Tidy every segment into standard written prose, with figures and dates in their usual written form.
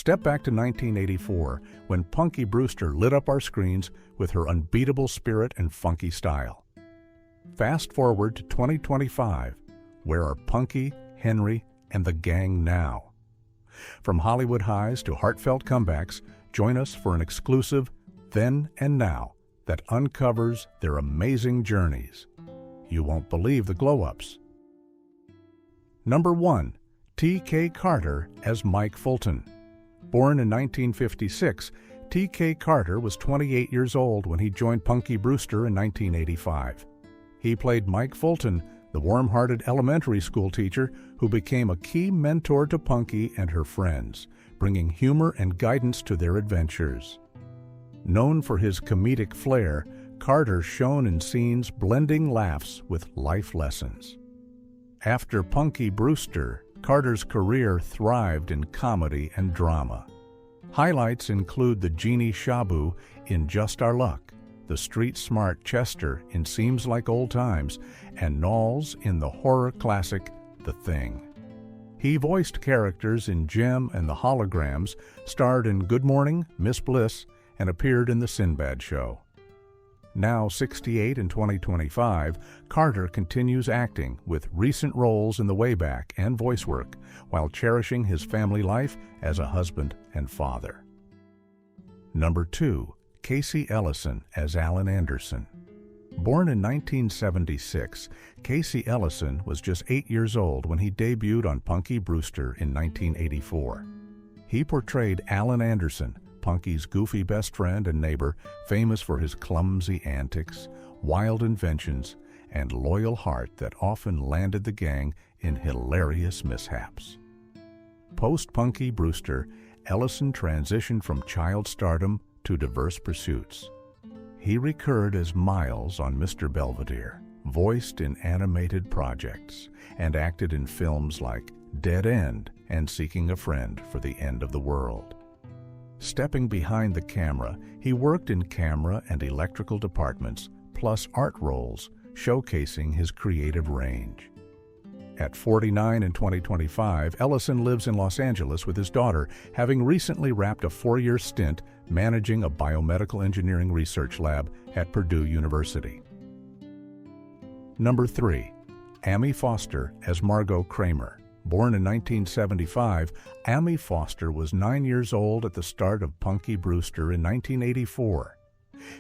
Step back to 1984, when Punky Brewster lit up our screens with her unbeatable spirit and funky style. Fast forward to 2025, where are Punky, Henry, and the gang now? From Hollywood highs to heartfelt comebacks, join us for an exclusive Then and Now that uncovers their amazing journeys. You won't believe the glow-ups. Number 1. T.K. Carter as Mike Fulton. Born in 1956, T.K. Carter was 28 years old when he joined Punky Brewster in 1985. He played Mike Fulton, the warm-hearted elementary school teacher who became a key mentor to Punky and her friends, bringing humor and guidance to their adventures. Known for his comedic flair, Carter shone in scenes blending laughs with life lessons. After Punky Brewster, Carter's career thrived in comedy and drama. Highlights include the genie Shabu in Just Our Luck, the street-smart Chester in Seems Like Old Times, and Knowles in the horror classic The Thing. He voiced characters in Jem and the Holograms, starred in Good Morning, Miss Bliss, and appeared in The Sinbad Show. Now 68 in 2025, Carter continues acting with recent roles in The Way Back and voice work, while cherishing his family life as a husband and father. Number 2. Casey Ellison as Allyn Anderson. Born in 1976, Casey Ellison was just 8 years old when he debuted on Punky Brewster in 1984. He portrayed Allyn Anderson, Punky's goofy best friend and neighbor, famous for his clumsy antics, wild inventions, and loyal heart that often landed the gang in hilarious mishaps. Post-Punky Brewster, Ellison transitioned from child stardom to diverse pursuits. He recurred as Miles on Mr. Belvedere, voiced in animated projects, and acted in films like Dead End and Seeking a Friend for the End of the World. Stepping behind the camera, he worked in camera and electrical departments, plus art roles, showcasing his creative range. At 49 in 2025, Ellison lives in Los Angeles with his daughter, having recently wrapped a 4-year stint managing a biomedical engineering research lab at Purdue University. Number 3. Amy Foster as Margot Kramer. Born in 1975, Amy Foster was 9 years old at the start of Punky Brewster in 1984.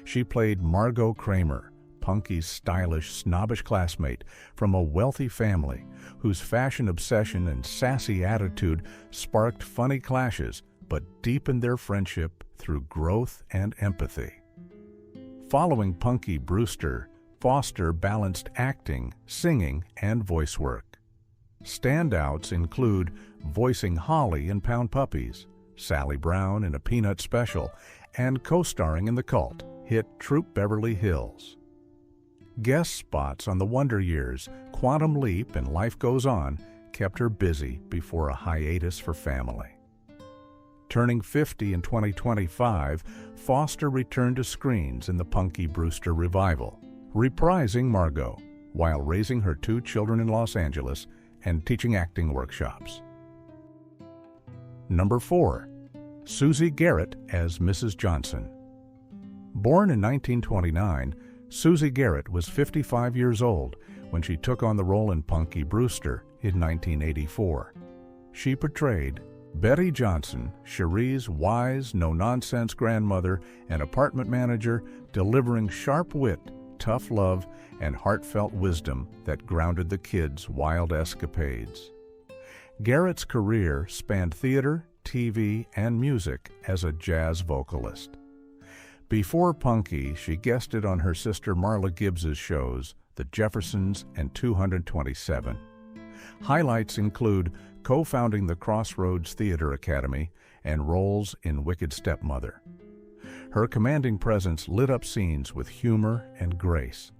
She played Margot Kramer, Punky's stylish, snobbish classmate from a wealthy family whose fashion obsession and sassy attitude sparked funny clashes but deepened their friendship through growth and empathy. Following Punky Brewster, Foster balanced acting, singing, and voice work. Standouts include voicing Holly in Pound Puppies, Sally Brown in A Peanut Special, and co-starring in the cult hit Troop Beverly Hills. Guest spots on The Wonder Years, Quantum Leap, and Life Goes On kept her busy before a hiatus for family. Turning 50 in 2025, Foster returned to screens in the Punky Brewster revival, reprising Margot while raising her 2 children in Los Angeles and teaching acting workshops. Number 4. Susie Garrett as Mrs. Johnson. Born in 1929, Susie Garrett was 55 years old when she took on the role in Punky Brewster in 1984. She portrayed Betty Johnson, Cherie's wise, no-nonsense grandmother and apartment manager, delivering sharp wit, tough love, and heartfelt wisdom that grounded the kids' wild escapades. Garrett's career spanned theater, TV, and music as a jazz vocalist. Before Punky, she guested on her sister Marla Gibbs's shows, The Jeffersons and 227. Highlights include co-founding the Crossroads Theater Academy and roles in Wicked Stepmother. Her commanding presence lit up scenes with humor and grace.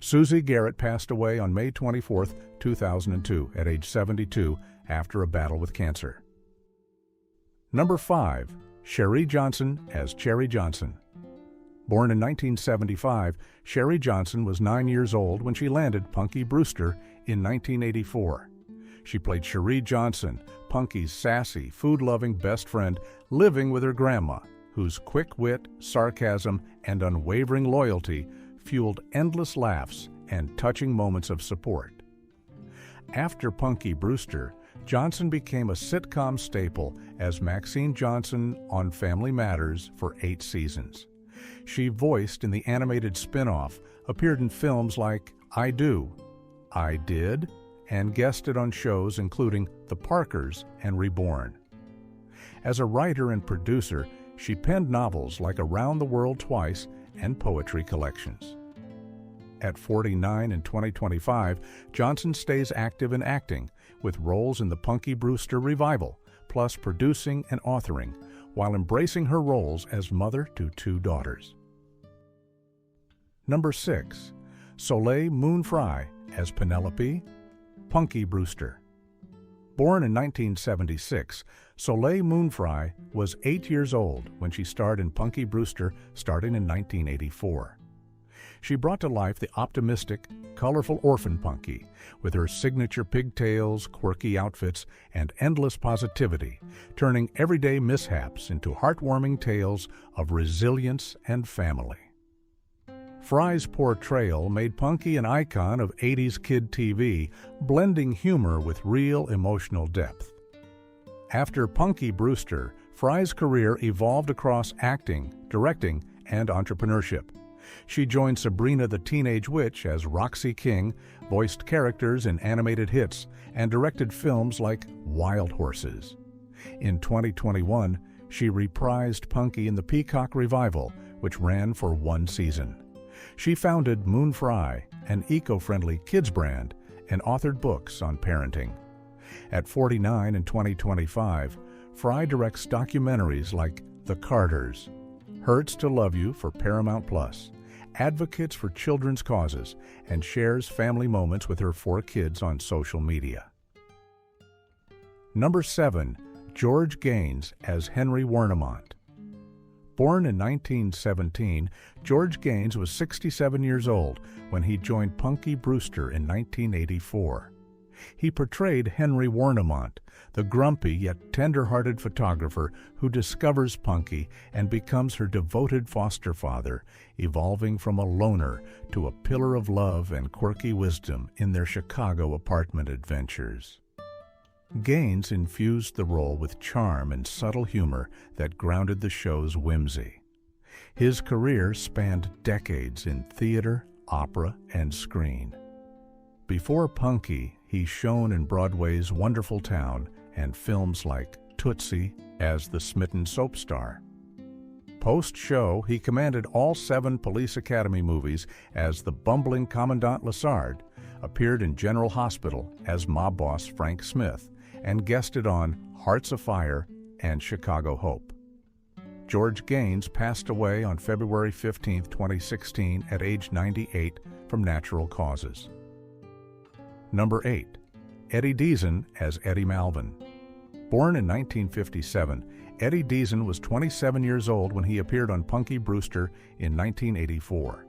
Susie Garrett passed away on May 24, 2002, at age 72 after a battle with cancer. Number 5. Cherie Johnson as Cherie Johnson. Born in 1975, Cherie Johnson was 9 years old when she landed Punky Brewster in 1984. She played Cherie Johnson, Punky's sassy, food-loving best friend living with her grandma, whose quick wit, sarcasm, and unwavering loyalty fueled endless laughs and touching moments of support. After Punky Brewster, Johnson became a sitcom staple as Maxine Johnson on Family Matters for 8 seasons. She voiced in the animated spin-off, appeared in films like I Do, I Did, and guested on shows including The Parkers and Reborn. As a writer and producer, she penned novels like Around the World Twice and poetry collections. At 49 in 2025, Johnson stays active in acting, with roles in the Punky Brewster revival, plus producing and authoring, while embracing her roles as mother to 2 daughters. Number 6. Soleil Moon Frye as Penelope, Punky Brewster. Born in 1976, Soleil Moon Frye was 8 years old when she starred in Punky Brewster starting in 1984. She brought to life the optimistic, colorful orphan Punky with her signature pigtails, quirky outfits, and endless positivity, turning everyday mishaps into heartwarming tales of resilience and family. Frye's portrayal made Punky an icon of 80s kid TV, blending humor with real emotional depth. After Punky Brewster, Frye's career evolved across acting, directing, and entrepreneurship. She joined Sabrina the Teenage Witch as Roxy King, voiced characters in animated hits, and directed films like Wild Horses. In 2021, she reprised Punky in the Peacock revival, which ran for 1 season. She founded Moon Frye, an eco-friendly kids brand, and authored books on parenting. At 49 in 2025, Frye directs documentaries like The Carters, Hurts to Love You for Paramount Plus, advocates for children's causes, and shares family moments with her 4 kids on social media. Number 7. George Gaynes as Henry Warnemont. Born in 1917, George Gaynes was 67 years old when he joined Punky Brewster in 1984. He portrayed Henry Warnemont, the grumpy yet tender-hearted photographer who discovers Punky and becomes her devoted foster father, evolving from a loner to a pillar of love and quirky wisdom in their Chicago apartment adventures. Gaynes infused the role with charm and subtle humor that grounded the show's whimsy. His career spanned decades in theater, opera, and screen. Before Punky, he shone in Broadway's Wonderful Town and films like Tootsie as the smitten soap star. Post-show, he commanded all 7 Police Academy movies as the bumbling Commandant Lassard, appeared in General Hospital as mob boss Frank Smith, and guested on Hearts Afire and Chicago Hope. George Gaynes passed away on February 15, 2016 at age 98 from natural causes. Number 8. Eddie Deezen as Eddie Malvin. Born in 1957, Eddie Deezen was 27 years old when he appeared on Punky Brewster in 1984.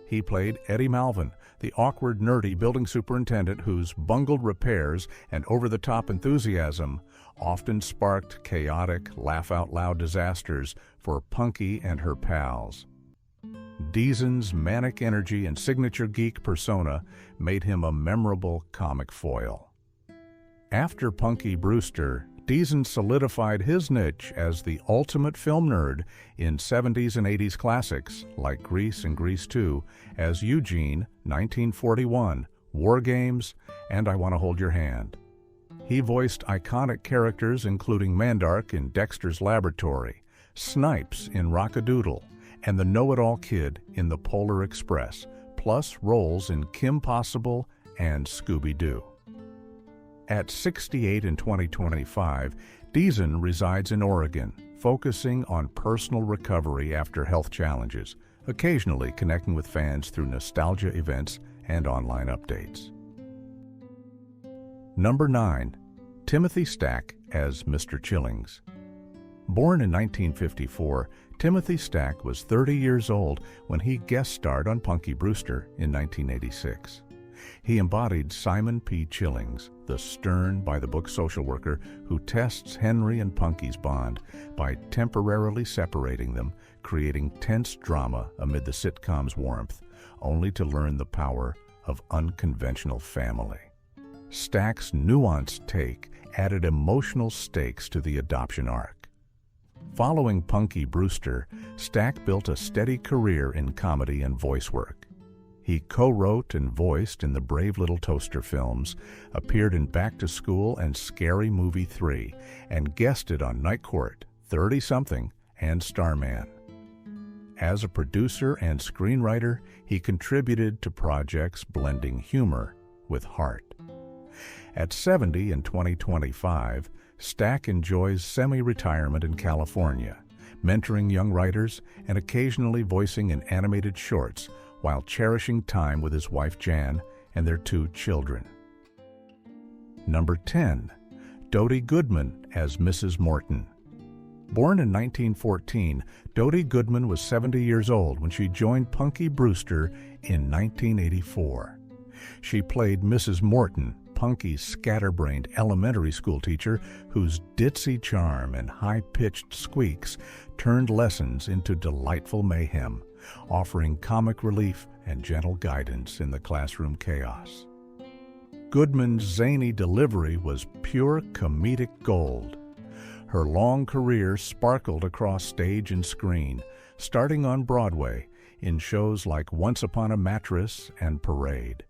He played Eddie Malvin, the awkward, nerdy building superintendent whose bungled repairs and over-the-top enthusiasm often sparked chaotic, laugh-out-loud disasters for Punky and her pals. Deezen's manic energy and signature geek persona made him a memorable comic foil. After Punky Brewster, Deezen solidified his niche as the ultimate film nerd in 70s and 80s classics like Grease and Grease 2 as Eugene, 1941, War Games, and I Want to Hold Your Hand. He voiced iconic characters including Mandark in Dexter's Laboratory, Snipes in Rock-a-Doodle, and the know-it-all kid in The Polar Express, plus roles in Kim Possible and Scooby-Doo. At 68 in 2025, Deezen resides in Oregon, focusing on personal recovery after health challenges, occasionally connecting with fans through nostalgia events and online updates. Number 9. Timothy Stack as Mr. Chillings. Born in 1954, Timothy Stack was 30 years old when he guest starred on Punky Brewster in 1986. He embodied Simon P. Chillings, the stern, by-the-book social worker who tests Henry and Punky's bond by temporarily separating them, creating tense drama amid the sitcom's warmth, only to learn the power of unconventional family. Stack's nuanced take added emotional stakes to the adoption arc. Following Punky Brewster, Stack built a steady career in comedy and voice work. He co-wrote and voiced in the Brave Little Toaster films, appeared in Back to School and Scary Movie 3, and guested on Night Court, 30-something, and Starman. As a producer and screenwriter, he contributed to projects blending humor with heart. At 70 in 2025, Stack enjoys semi-retirement in California, mentoring young writers and occasionally voicing in animated shorts while cherishing time with his wife Jan and their 2 children. Number 10. Dody Goodman as Mrs. Morton. Born in 1914, Dody Goodman was 70 years old when she joined Punky Brewster in 1984. She played Mrs. Morton, Punky's scatterbrained elementary school teacher whose ditzy charm and high-pitched squeaks turned lessons into delightful mayhem, offering comic relief and gentle guidance in the classroom chaos. Goodman's zany delivery was pure comedic gold. Her long career sparkled across stage and screen, starting on Broadway in shows like Once Upon a Mattress and Parade.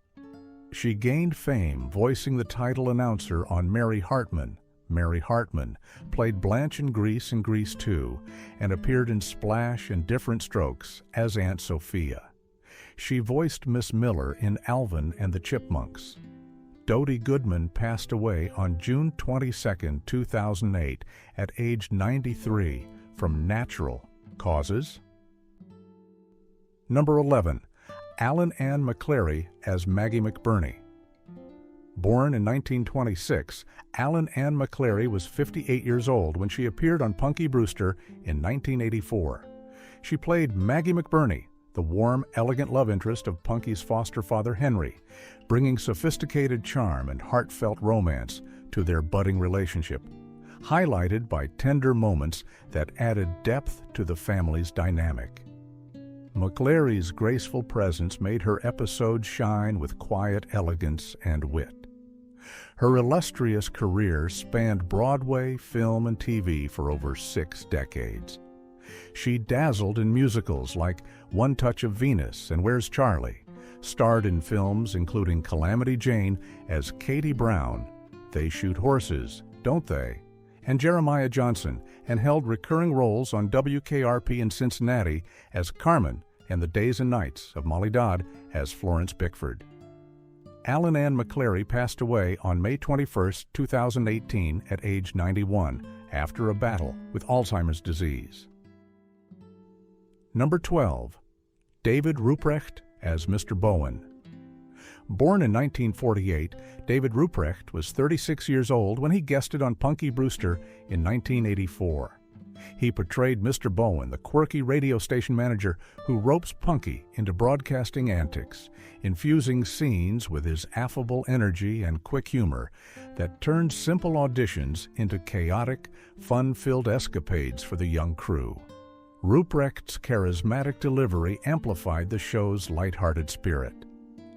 She gained fame voicing the title announcer on Mary Hartman. Mary Hartman played Blanche in Grease and Grease 2 and appeared in Splash and Different Strokes as Aunt Sophia. She voiced Miss Miller in Alvin and the Chipmunks. Dody Goodman passed away on June 22, 2008 at age 93 from natural causes. Number 11. Allyn Ann McLerie as Maggie McBurney. Born in 1926, Allyn Ann McLerie was 58 years old when she appeared on Punky Brewster in 1984. She played Maggie McBurney, the warm, elegant love interest of Punky's foster father Henry, bringing sophisticated charm and heartfelt romance to their budding relationship, highlighted by tender moments that added depth to the family's dynamic. McLearie's graceful presence made her episodes shine with quiet elegance and wit. Her illustrious career spanned Broadway, film, and TV for over 6 decades. She dazzled in musicals like One Touch of Venus and Where's Charlie, starred in films including Calamity Jane as Katie Brown, They Shoot Horses, Don't They?, and Jeremiah Johnson, and held recurring roles on WKRP in Cincinnati as Carmen and the Days and Nights of Molly Dodd as Florence Bickford. Allyn Ann McLerie passed away on May 21, 2018 at age 91 after a battle with Alzheimer's disease. Number 12. David Rupprecht as Mr. Bowen. Born in 1948, David Rupprecht was 36 years old when he guested on Punky Brewster in 1984. He portrayed Mr. Bowen, the quirky radio station manager who ropes Punky into broadcasting antics, infusing scenes with his affable energy and quick humor that turned simple auditions into chaotic, fun-filled escapades for the young crew. Rupprecht's charismatic delivery amplified the show's lighthearted spirit.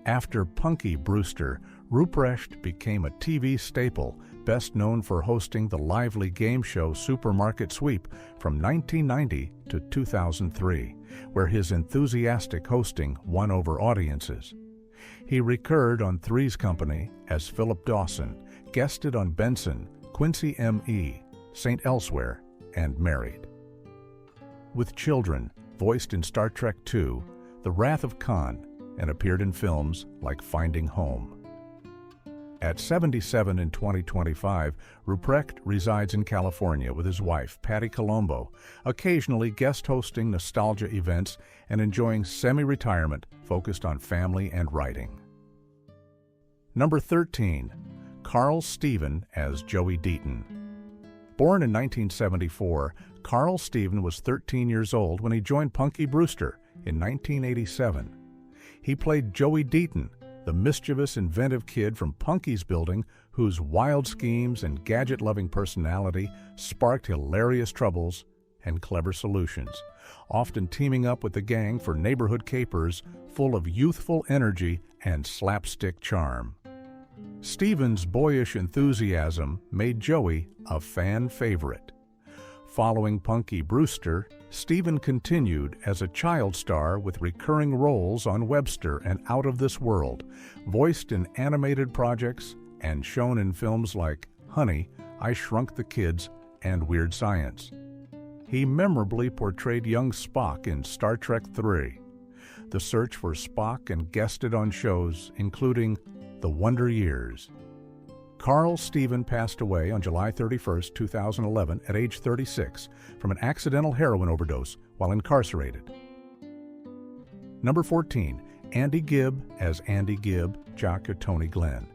After Punky Brewster, Rupprecht became a TV staple, best known for hosting the lively game show Supermarket Sweep from 1990 to 2003, where his enthusiastic hosting won over audiences. He recurred on Three's Company as Philip Dawson, guested on Benson, Quincy M.E., St. Elsewhere, and Married. With children, voiced in Star Trek II, The Wrath of Khan, and appeared in films like Finding Home. At 77 in 2025, Rupprecht resides in California with his wife, Patty Colombo, occasionally guest hosting nostalgia events and enjoying semi-retirement focused on family and writing. Number 13. Carl Steven as Joey Deaton. Born in 1974, Carl Steven was 13 years old when he joined Punky Brewster in 1987. He played Joey Deaton, the mischievous, inventive kid from Punky's building whose wild schemes and gadget-loving personality sparked hilarious troubles and clever solutions, often teaming up with the gang for neighborhood capers full of youthful energy and slapstick charm. Stephen's boyish enthusiasm made Joey a fan favorite. Following Punky Brewster, Stephen continued as a child star with recurring roles on Webster and Out of This World, voiced in animated projects, and shown in films like Honey, I Shrunk the Kids, and Weird Science. He memorably portrayed young Spock in Star Trek III, The Search for Spock, and guested on shows including The Wonder Years. Carl Stephen passed away on July 31, 2011, at age 36 from an accidental heroin overdose while incarcerated. Number 14, Andy Gibb as Andy Gibb, jock of Tony Glenn.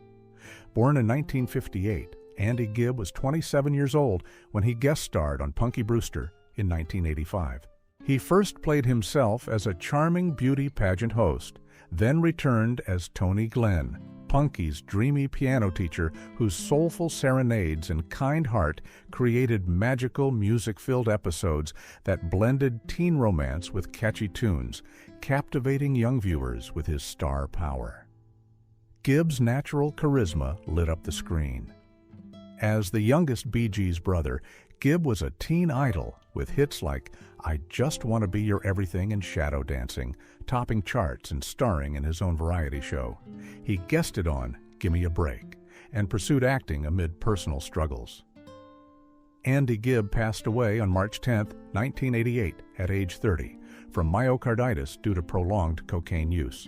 Born in 1958, Andy Gibb was 27 years old when he guest starred on Punky Brewster in 1985. He first played himself as a charming beauty pageant host, then returned as Tony Glenn, Punky's dreamy piano teacher whose soulful serenades and kind heart created magical music-filled episodes that blended teen romance with catchy tunes, captivating young viewers with his star power. Gibb's natural charisma lit up the screen. As the youngest Bee Gees brother, Gibb was a teen idol with hits like I Just Want to Be Your Everything and Shadow Dancing, topping charts and starring in his own variety show. He guested on Gimme a Break and pursued acting amid personal struggles. Andy Gibb passed away on March 10, 1988, at age 30, from myocarditis due to prolonged cocaine use.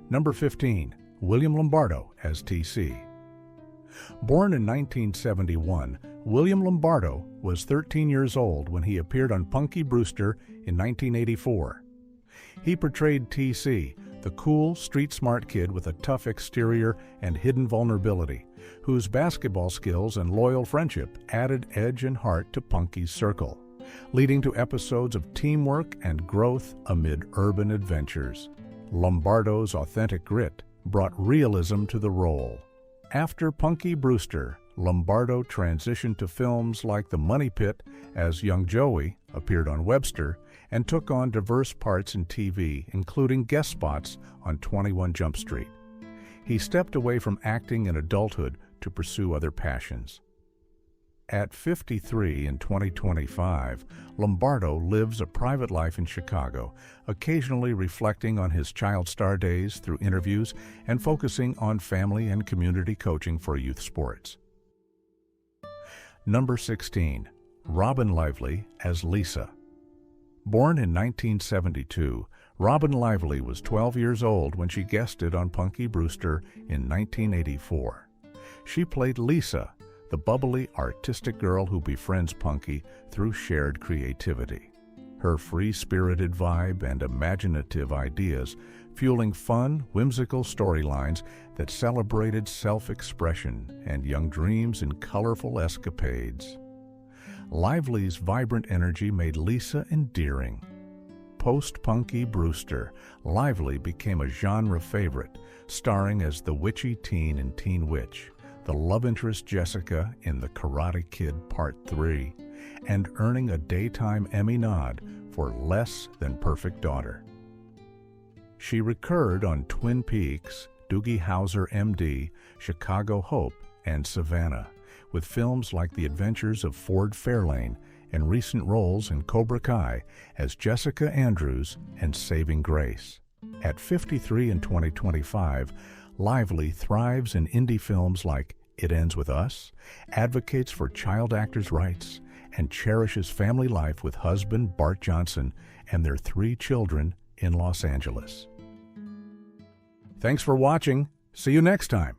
Number 15, William Lombardo as TC. Born in 1971, William Lombardo was 13 years old when he appeared on Punky Brewster in 1984. He portrayed TC, the cool, street-smart kid with a tough exterior and hidden vulnerability, whose basketball skills and loyal friendship added edge and heart to Punky's circle, leading to episodes of teamwork and growth amid urban adventures. Lombardo's authentic grit brought realism to the role. After Punky Brewster, Lombardo transitioned to films like The Money Pit as young Joey, appeared on Webster, and took on diverse parts in TV, including guest spots on 21 Jump Street. He stepped away from acting in adulthood to pursue other passions. At 53 in 2025, Lombardo lives a private life in Chicago, occasionally reflecting on his child star days through interviews and focusing on family and community coaching for youth sports. Number 16, Robyn Lively as Lisa. Born in 1972, Robyn Lively was 12 years old when she guested on Punky Brewster in 1984. She played Lisa, the bubbly, artistic girl who befriends Punky through shared creativity. Her free-spirited vibe and imaginative ideas fueling fun, whimsical storylines that celebrated self-expression and young dreams in colorful escapades. Lively's vibrant energy made Lisa endearing. Post-Punky Brewster, Lively became a genre favorite, starring as the witchy teen in Teen Witch, the love interest Jessica in The Karate Kid Part 3, and earning a Daytime Emmy nod for Less Than Perfect Daughter. She recurred on Twin Peaks, Doogie Howser MD, Chicago Hope, and Savannah, with films like The Adventures of Ford Fairlane and recent roles in Cobra Kai as Jessica Andrews and Saving Grace. At 53 in 2025, Lively thrives in indie films like It Ends With Us, advocates for child actors' rights, and cherishes family life with husband Bart Johnson and their 3 children in Los Angeles. Thanks for watching. See you next time.